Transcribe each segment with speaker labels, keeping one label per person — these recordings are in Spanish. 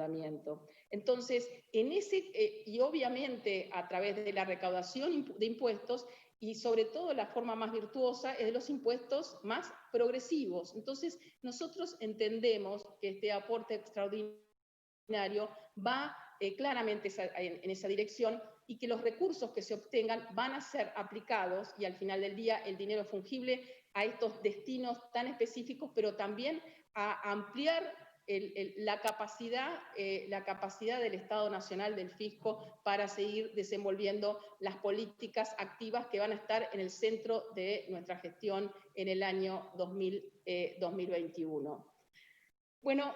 Speaker 1: endeudamiento. Entonces, y obviamente a través de la recaudación de impuestos, y sobre todo la forma más virtuosa es de los impuestos más progresivos. Entonces, nosotros entendemos que este aporte extraordinario va claramente en esa dirección, y que los recursos que se obtengan van a ser aplicados, y al final del día el dinero es fungible a estos destinos tan específicos, pero también a ampliar la capacidad del Estado Nacional, del fisco, para seguir desenvolviendo las políticas activas que van a estar en el centro de nuestra gestión en el año 2021. Bueno,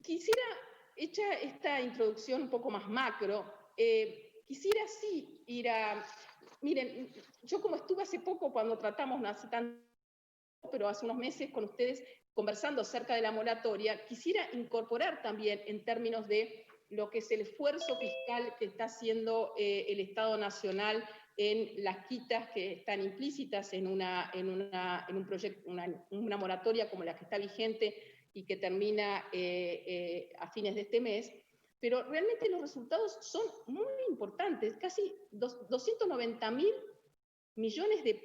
Speaker 1: quisiera, hecha esta introducción un poco más macro, quisiera sí ir a... Miren, yo como estuve hace poco cuando tratamos, no hace tanto, pero hace unos meses con ustedes conversando acerca de la moratoria, quisiera incorporar también en términos de lo que es el esfuerzo fiscal que está haciendo el Estado Nacional en las quitas que están implícitas en un proyecto, una moratoria como la que está vigente y que termina a fines de este mes. Pero realmente los resultados son muy importantes. Casi 290.000 millones de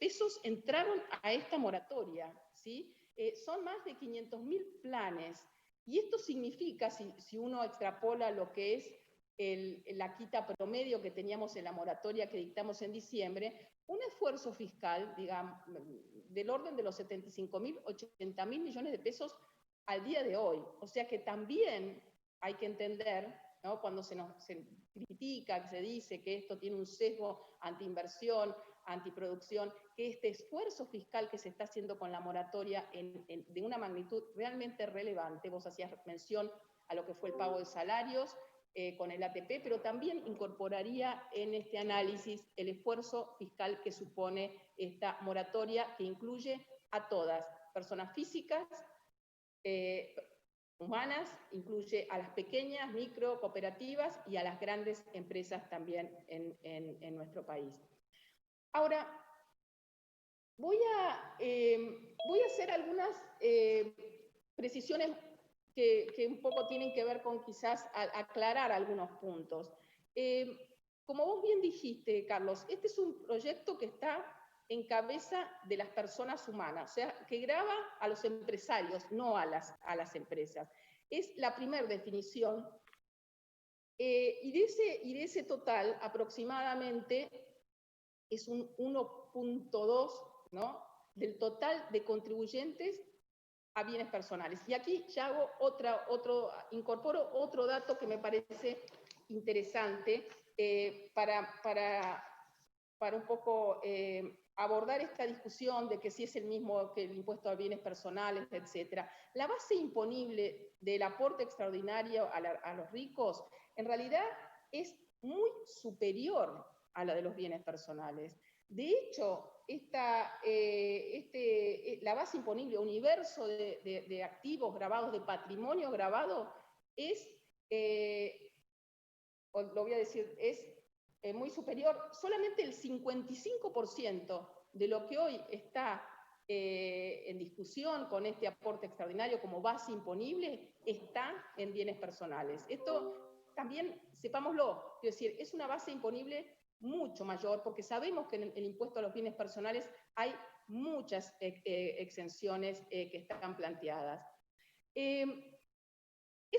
Speaker 1: pesos entraron a esta moratoria, ¿sí? Son más de 500.000 planes. Y esto significa, si uno extrapola lo que es la quita promedio que teníamos en la moratoria que dictamos en diciembre, un esfuerzo fiscal, digamos, del orden de los 75.000, 80.000 millones de pesos al día de hoy. O sea que también hay que entender, ¿no?, cuando se critica, que se dice que esto tiene un sesgo antiinversión, antiproducción, que este esfuerzo fiscal que se está haciendo con la moratoria de una magnitud realmente relevante, vos hacías mención a lo que fue el pago de salarios con el ATP, pero también incorporaría en este análisis el esfuerzo fiscal que supone esta moratoria, que incluye a todas, personas físicas, humanas, incluye a las pequeñas, micro, cooperativas y a las grandes empresas también en nuestro país. Ahora, voy a hacer algunas precisiones que un poco tienen que ver con quizás aclarar algunos puntos. Como vos bien dijiste, Carlos, este es un proyecto que está en cabeza de las personas humanas, o sea, que grava a los empresarios, no a las empresas. Es la primera definición. Y de ese total, aproximadamente, es un 1.2, ¿no?, del total de contribuyentes a bienes personales. Y aquí ya hago incorporo otro dato que me parece interesante para un poco abordar esta discusión de que si es el mismo que el impuesto a bienes personales, etc. La base imponible del aporte extraordinario a los ricos en realidad es muy superior a la de los bienes personales. De hecho, la base imponible, universo de activos grabados, de patrimonio grabado, es, lo voy a decir, es muy superior. Solamente el 55% de lo que hoy está en discusión con este aporte extraordinario como base imponible está en bienes personales. Esto también, sepámoslo, quiero decir, es una base imponible mucho mayor, porque sabemos que en el impuesto a los bienes personales hay muchas exenciones que están planteadas. Es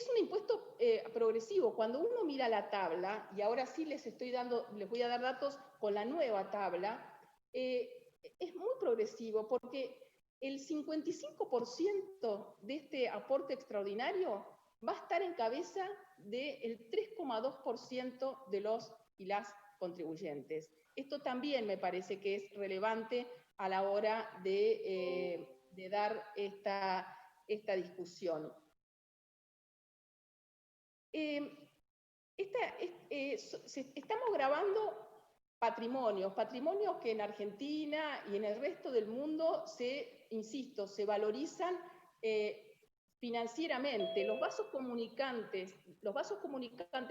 Speaker 1: un impuesto progresivo. Cuando uno mira la tabla, y ahora sí les voy a dar datos con la nueva tabla, es muy progresivo porque el 55% de este aporte extraordinario va a estar en cabeza del 3,2% de los y las contribuyentes. Esto también me parece que es relevante a la hora de dar esta discusión. Estamos grabando patrimonios que en Argentina y en el resto del mundo insisto, se valorizan financieramente. Los vasos comunicantes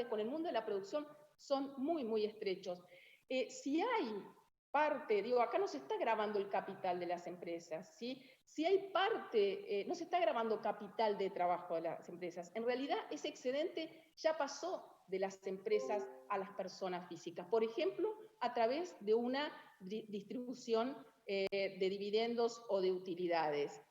Speaker 1: con el mundo de la producción son muy, muy estrechos. Si hay parte, digo, acá no se está grabando el capital de las empresas, ¿sí? Si hay parte, no se está grabando capital de trabajo de las empresas. En realidad, ese excedente ya pasó de las empresas a las personas físicas. Por ejemplo, a través de una distribución de dividendos o de utilidades.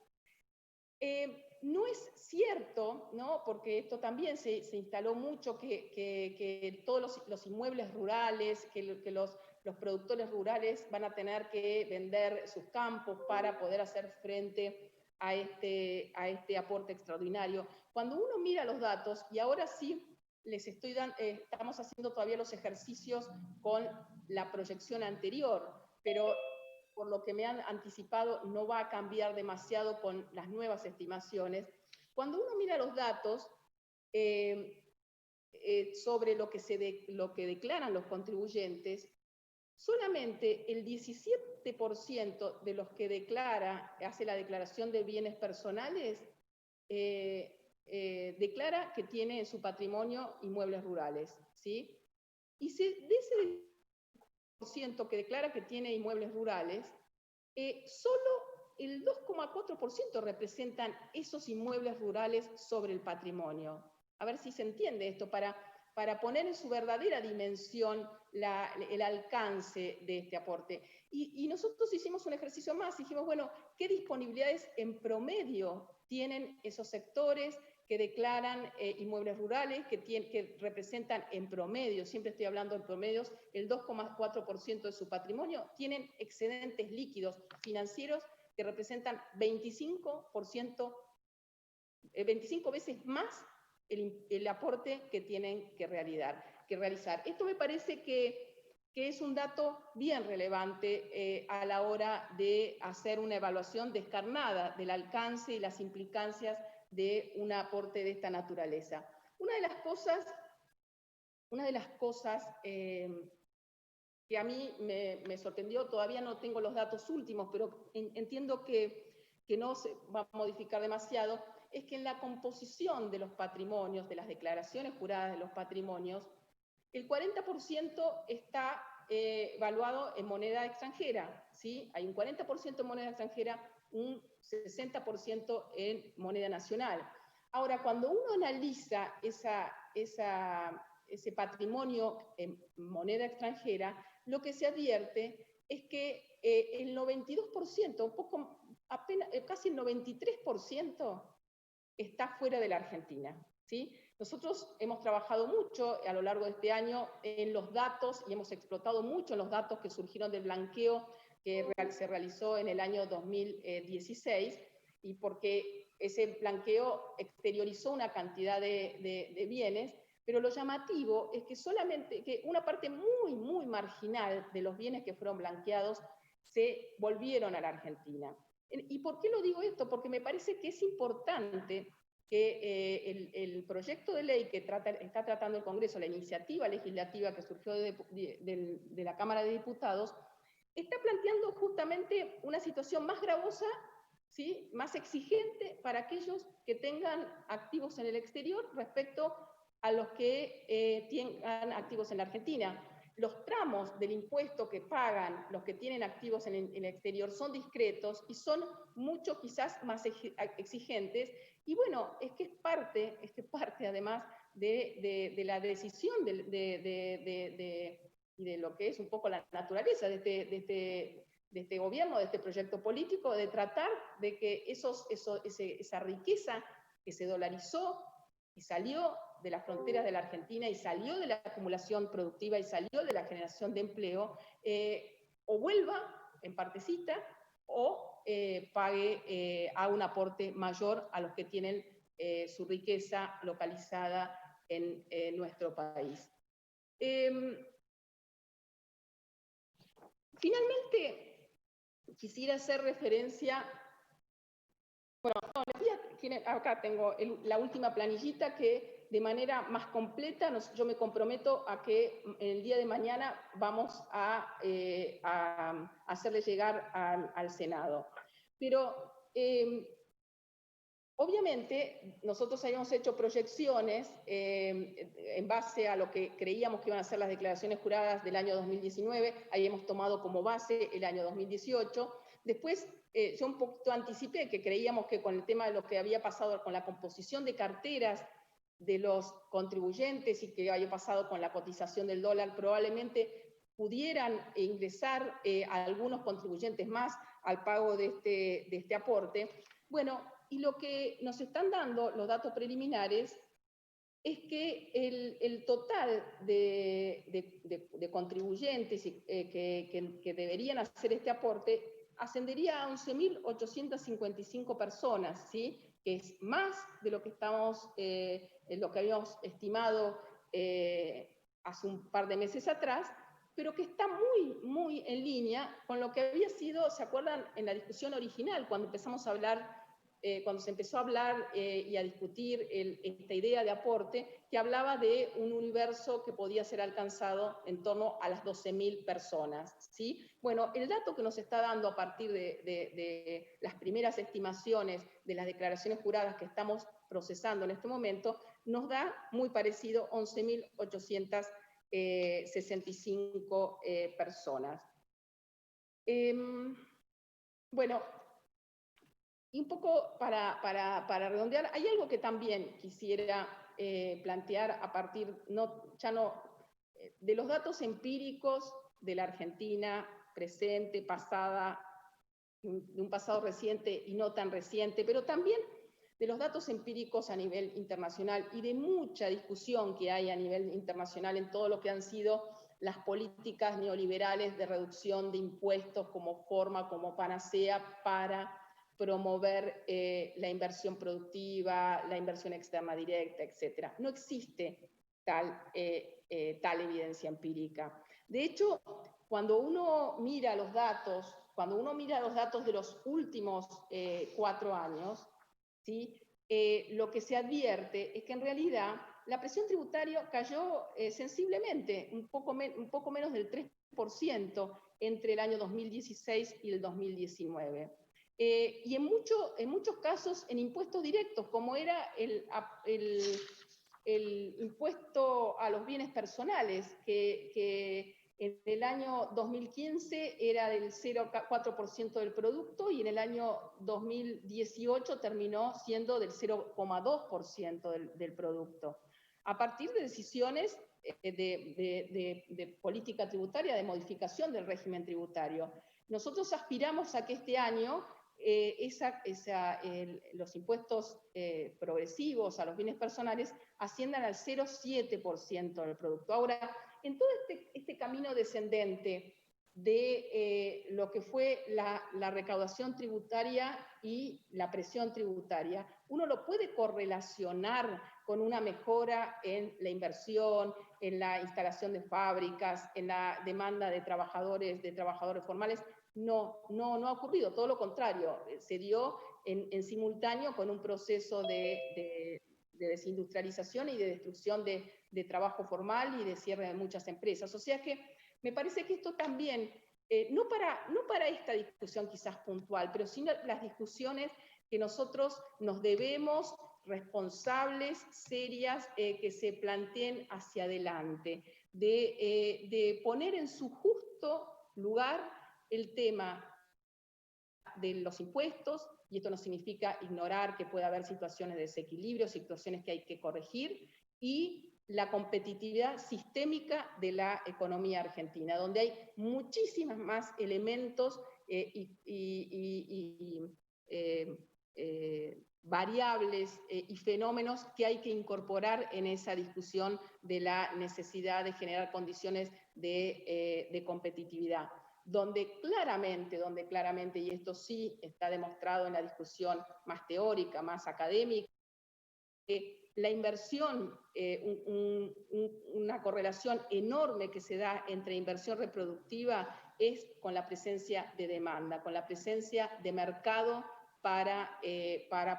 Speaker 1: No es cierto, ¿no? Porque esto también se instaló mucho, que todos los inmuebles rurales, que los productores rurales van a tener que vender sus campos para poder hacer frente a este aporte extraordinario. Cuando uno mira los datos, y ahora sí les estoy dando, estamos haciendo todavía los ejercicios con la proyección anterior, pero por lo que me han anticipado, no va a cambiar demasiado con las nuevas estimaciones. Cuando uno mira los datos sobre lo que declaran los contribuyentes, solamente el 17% de los que hace la declaración de bienes personales, declara que tiene en su patrimonio inmuebles rurales, ¿sí? Y de ese que declara que tiene inmuebles rurales, solo el 2,4% representan esos inmuebles rurales sobre el patrimonio. A ver si se entiende esto, para poner en su verdadera dimensión el alcance de este aporte. Y nosotros hicimos un ejercicio más, dijimos, bueno, ¿qué disponibilidades en promedio tienen esos sectores que declaran inmuebles rurales, que representan en promedio, siempre estoy hablando de promedios, el 2,4% de su patrimonio, tienen excedentes líquidos financieros que representan 25 veces más el aporte que tienen que realizar. Esto me parece que es un dato bien relevante a la hora de hacer una evaluación descarnada del alcance y las implicancias de un aporte de esta naturaleza. Una de las cosas que a mí me sorprendió, todavía no tengo los datos últimos, pero entiendo que no se va a modificar demasiado, es que en la composición de los patrimonios, de las declaraciones juradas de los patrimonios, el 40% está evaluado en moneda extranjera, ¿sí? Hay un 40% en moneda extranjera, un 60% en moneda nacional. Ahora, cuando uno analiza ese patrimonio en moneda extranjera, lo que se advierte es que el 92%, casi el 93% está fuera de la Argentina, ¿sí? Nosotros hemos trabajado mucho a lo largo de este año en los datos y hemos explotado mucho los datos que surgieron del blanqueo que se realizó en el año 2016, y porque ese blanqueo exteriorizó una cantidad de bienes, pero lo llamativo es que solamente una parte muy, muy marginal de los bienes que fueron blanqueados se volvieron a la Argentina. ¿Y por qué lo digo esto? Porque me parece que es importante que el proyecto de ley que está tratando el Congreso, la iniciativa legislativa que surgió de la Cámara de Diputados, está planteando justamente una situación más gravosa, ¿sí?, más exigente para aquellos que tengan activos en el exterior respecto a los que tengan activos en la Argentina. Los tramos del impuesto que pagan los que tienen activos en el exterior son discretos y son mucho quizás más exigentes. Y bueno, es que es parte además de la decisión y de lo que es un poco la naturaleza de este gobierno, de este proyecto político, de tratar de que esa riqueza que se dolarizó y salió de las fronteras de la Argentina y salió de la acumulación productiva y salió de la generación de empleo, o vuelva en partecita o pague a un aporte mayor a los que tienen su riqueza localizada en nuestro país. Finalmente, quisiera hacer referencia, bueno, acá tengo la última planillita que de manera más completa yo me comprometo a que el día de mañana vamos a hacerle llegar al Senado. Pero obviamente, nosotros habíamos hecho proyecciones en base a lo que creíamos que iban a ser las declaraciones juradas del año 2019, habíamos tomado como base el año 2018. Después, yo un poquito anticipé que creíamos que con el tema de lo que había pasado con la composición de carteras de los contribuyentes y que había pasado con la cotización del dólar, probablemente pudieran ingresar a algunos contribuyentes más al pago de este aporte. Bueno, y lo que nos están dando los datos preliminares es que el total de contribuyentes que deberían hacer este aporte ascendería a 11.855 personas, ¿sí? Que es más de lo que lo que habíamos estimado hace un par de meses atrás, pero que está muy en línea con lo que había sido, ¿se acuerdan? En la discusión original, cuando empezamos a hablar cuando se empezó a hablar y a discutir esta idea de aporte, que hablaba de un universo que podía ser alcanzado en torno a las 12.000 personas, ¿sí? Bueno, el dato que nos está dando a partir de las primeras estimaciones de las declaraciones juradas que estamos procesando en este momento, nos da muy parecido, 11.865 personas. Bueno, y un poco para redondear, hay algo que también quisiera plantear a partir, de los datos empíricos de la Argentina, presente, pasada, de un pasado reciente y no tan reciente, pero también de los datos empíricos a nivel internacional y de mucha discusión que hay a nivel internacional en todo lo que han sido las políticas neoliberales de reducción de impuestos como forma, como panacea para promover la inversión productiva, la inversión externa directa, etc. No existe tal evidencia empírica. De hecho, cuando uno mira los datos de los últimos 4 años, ¿sí? Lo que se advierte es que en realidad la presión tributaria cayó sensiblemente, un poco menos del 3% entre el año 2016 y el 2019. Y en muchos casos en impuestos directos, como era el impuesto a los bienes personales, que en el año 2015 era del 0,4% del producto y en el año 2018 terminó siendo del 0,2% del producto. A partir de decisiones de política tributaria, de modificación del régimen tributario. Nosotros aspiramos a que este año los impuestos progresivos a los bienes personales asciendan al 0,7% del producto. Ahora, en todo este camino descendente de lo que fue la recaudación tributaria y la presión tributaria, uno lo puede correlacionar con una mejora en la inversión, en la instalación de fábricas, en la demanda de trabajadores formales. No ha ocurrido, todo lo contrario, se dio en simultáneo con un proceso de desindustrialización y de destrucción de trabajo formal y de cierre de muchas empresas. O sea que me parece que esto también, no para esta discusión quizás puntual, pero sí las discusiones que nosotros nos debemos, responsables, serias, que se planteen hacia adelante, de poner en su justo lugar el tema de los impuestos, y esto no significa ignorar que puede haber situaciones de desequilibrio, situaciones que hay que corregir, y la competitividad sistémica de la economía argentina, donde hay muchísimos más elementos variables y fenómenos que hay que incorporar en esa discusión de la necesidad de generar condiciones de competitividad. Donde claramente, y esto sí está demostrado en la discusión más teórica, más académica, la inversión, una correlación enorme que se da entre inversión reproductiva es con la presencia de demanda, con la presencia de mercado para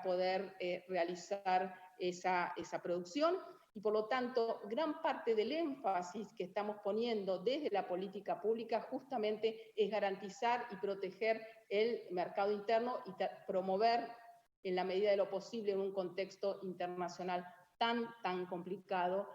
Speaker 1: poder realizar esa producción. Y por lo tanto, gran parte del énfasis que estamos poniendo desde la política pública justamente es garantizar y proteger el mercado interno y promover en la medida de lo posible en un contexto internacional tan complicado,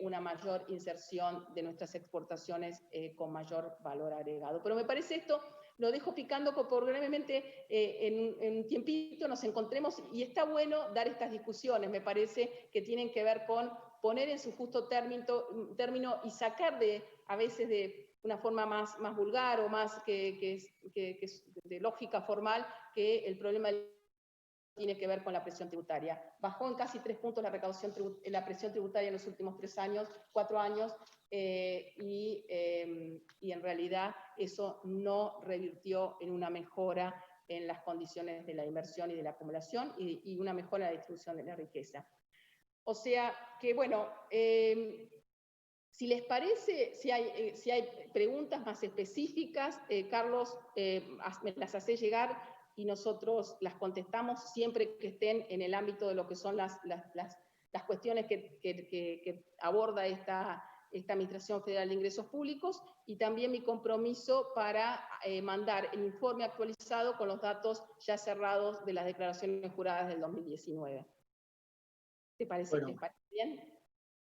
Speaker 1: una mayor inserción de nuestras exportaciones con mayor valor agregado. Pero me parece esto, lo dejo picando por brevemente, en un tiempito nos encontremos, y está bueno dar estas discusiones, me parece que tienen que ver con poner en su justo término y sacar a veces de una forma más vulgar o más que de lógica formal, que el problema tiene que ver con la presión tributaria. Bajó en casi 3 puntos la presión tributaria en los últimos 4 años, y en realidad eso no revirtió en una mejora en las condiciones de la inversión y de la acumulación, y una mejora en la distribución de la riqueza. O sea que, bueno, si les parece, si hay preguntas más específicas, Carlos, me las hace llegar y nosotros las contestamos siempre que estén en el ámbito de lo que son las cuestiones que aborda esta Administración Federal de Ingresos Públicos, y también mi compromiso para mandar el informe actualizado con los datos ya cerrados de las declaraciones juradas del 2019. ¿Te parece,
Speaker 2: bueno,
Speaker 1: ¿les parece bien?